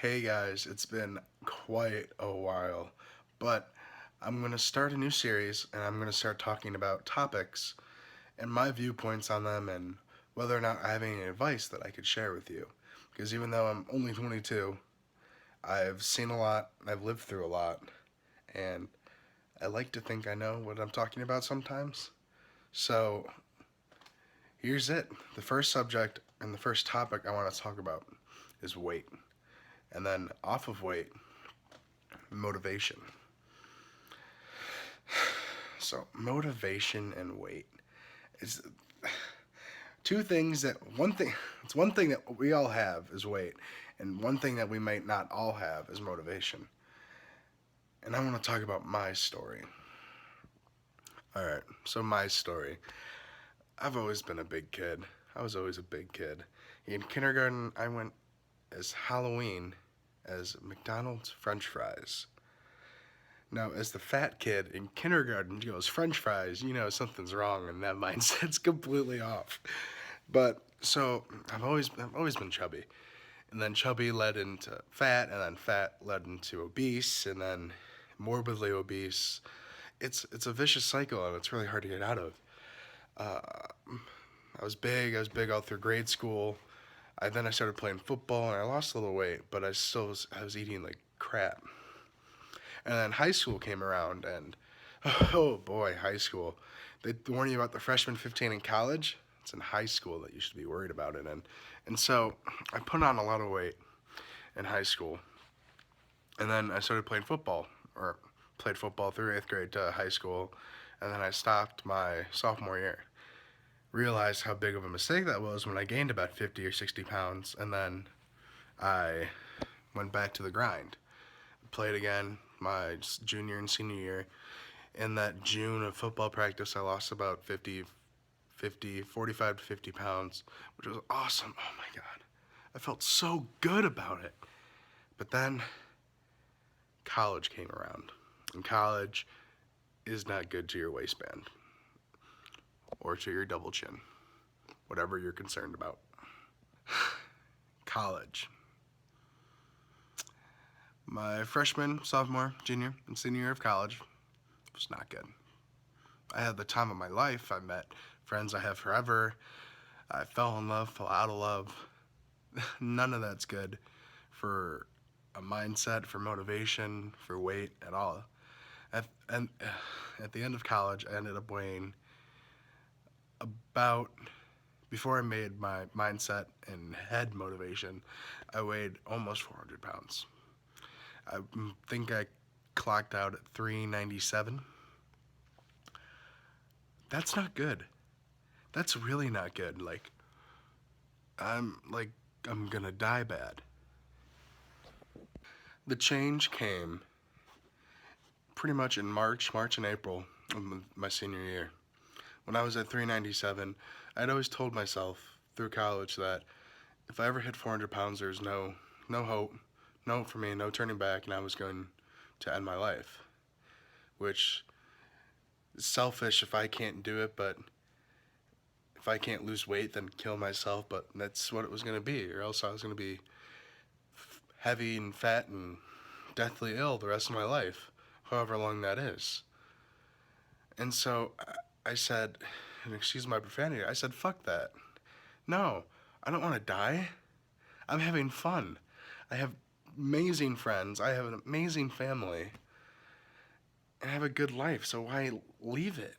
Hey guys, it's been quite a while, but I'm going to start a new series and I'm going to start talking about topics and my viewpoints on them and whether or not I have any advice that I could share with you. Because even though I'm only 22, I've seen a lot, I've lived through a lot, and I like to think I know what I'm talking about sometimes. So here's it. The first subject and the first topic I want to talk about is weight. And then off of weight, motivation. So, motivation and weight is two things that one thing it's one thing that we all have is weight, and one thing that we might not all have is motivation. And I want to talk about my story. All right. So my story. I've always been a big kid. I was always a big kid. In kindergarten, I went as Halloween as McDonald's French fries. Now, as the fat kid in kindergarten goes French fries, you know something's wrong, and that mindset's completely off. But so I've always been chubby, and then chubby led into fat, and then fat led into obese, and then morbidly obese. It's a vicious cycle, and it's really hard to get out of. Uh, I was big. I was big all through grade school. I started playing football, and I lost a little weight, but I was eating like crap. And then high school came around, and oh boy, high school. They warn you about the freshman 15 in college. It's in high school that you should be worried about it. And so I put on a lot of weight in high school. And then I started playing football, or played football through 8th grade to high school. And then I stopped my sophomore year. Realized how big of a mistake that was when I gained about 50 or 60 pounds. And then I went back to the grind. Played again my junior and senior year. In that June of football practice, I lost about 45 to 50 pounds, which was awesome. Oh my God. I felt so good about it. But then college came around, and college is not good to your waistband or to your double chin, whatever you're concerned about. College. My freshman, sophomore, junior, and senior year of college was not good. I had the time of my life. I met friends I have forever. I fell in love, fell out of love. None of that's good for a mindset, for motivation, for weight at all. And at the end of college, I ended up weighing about, before I made my mindset and head motivation, I weighed almost 400 pounds. I think I clocked out at 397. That's not good. That's really not good. Like, I'm gonna die bad. The change came pretty much in March and April of my senior year. When I was at 397, I'd always told myself through college that if I ever hit 400 pounds, there's no hope, no hope for me, no turning back, and I was going to end my life. Which is selfish if I can't do it, but if I can't lose weight, then kill myself. But that's what it was going to be, or else I was going to be heavy and fat and deathly ill the rest of my life, however long that is. And so I said, and excuse my profanity, I said, fuck that. No, I don't want to die. I'm having fun. I have amazing friends. I have an amazing family. And I have a good life, so why leave it?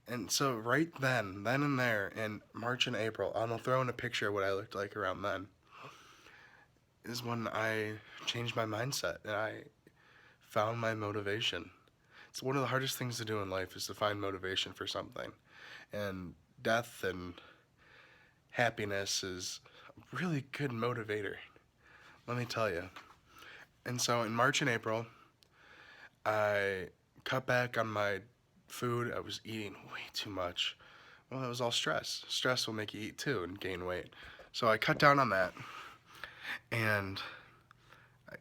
And so right then and there, in March and April, I'll throw in a picture of what I looked like around then, is when I changed my mindset and I found my motivation. It's one of the hardest things to do in life is to find motivation for something. And death and happiness is a really good motivator, let me tell you. And so in March and April, I cut back on my food. I was eating way too much. Well, it was all stress. Stress will make you eat too and gain weight. So I cut down on that, and I,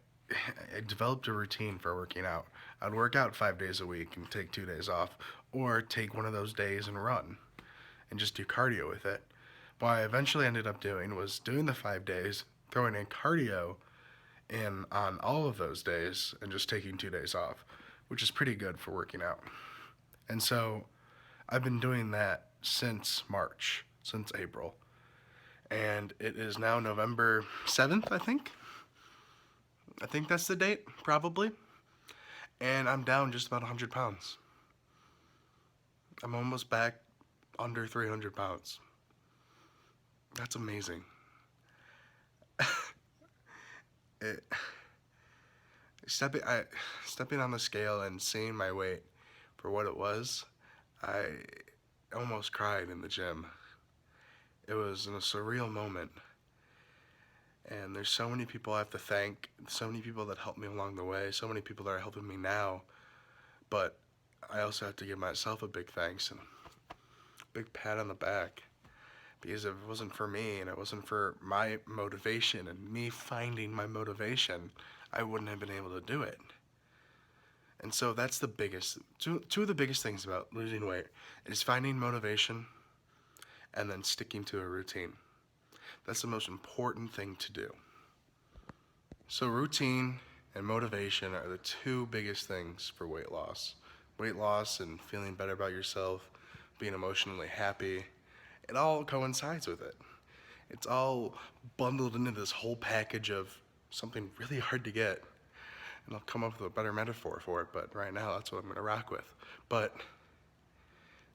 I developed a routine for working out. I'd work out 5 days a week and take 2 days off, or take one of those days and run and just do cardio with it. What I eventually ended up doing was doing the 5 days, throwing in cardio, in on all of those days and just taking 2 days off, which is pretty good for working out. And so I've been doing that since March, since April. And it is now November 7th, I think. I think that's the date, probably. And I'm down just about 100 pounds. I'm almost back under 300 pounds. That's amazing. it, stepping on the scale and seeing my weight for what it was, I almost cried in the gym. It was a surreal moment. And there's so many people I have to thank, so many people that helped me along the way, so many people that are helping me now. But I also have to give myself a big thanks and a big pat on the back. Because if it wasn't for me and it wasn't for my motivation and me finding my motivation, I wouldn't have been able to do it. And so that's the biggest, two of the biggest things about losing weight is finding motivation and then sticking to a routine. That's the most important thing to do. So routine and motivation are the two biggest things for weight loss. Weight loss and feeling better about yourself, being emotionally happy, it all coincides with it. It's all bundled into this whole package of something really hard to get. And I'll come up with a better metaphor for it, but right now that's what I'm going to rock with. But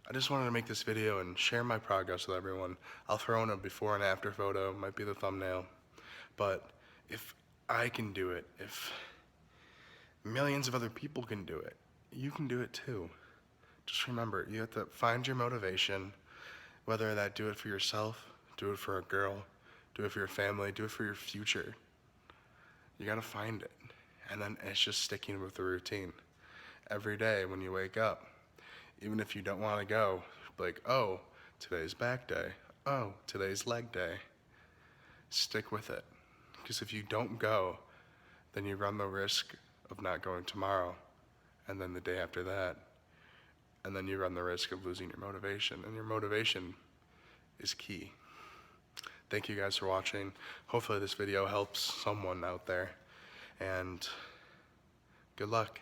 I just wanted to make this video and share my progress with everyone. I'll throw in a before and after photo, might be the thumbnail. But if I can do it, if millions of other people can do it, you can do it too. Just remember, you have to find your motivation, whether that do it for yourself, do it for a girl, do it for your family, do it for your future. You gotta find it. And then it's just sticking with the routine. Every day when you wake up, even if you don't wanna go, like, oh, today's back day. Oh, today's leg day. Stick with it. Because if you don't go, then you run the risk of not going tomorrow, and then the day after that, and then you run the risk of losing your motivation, and your motivation is key. Thank you guys for watching. Hopefully this video helps someone out there, and good luck.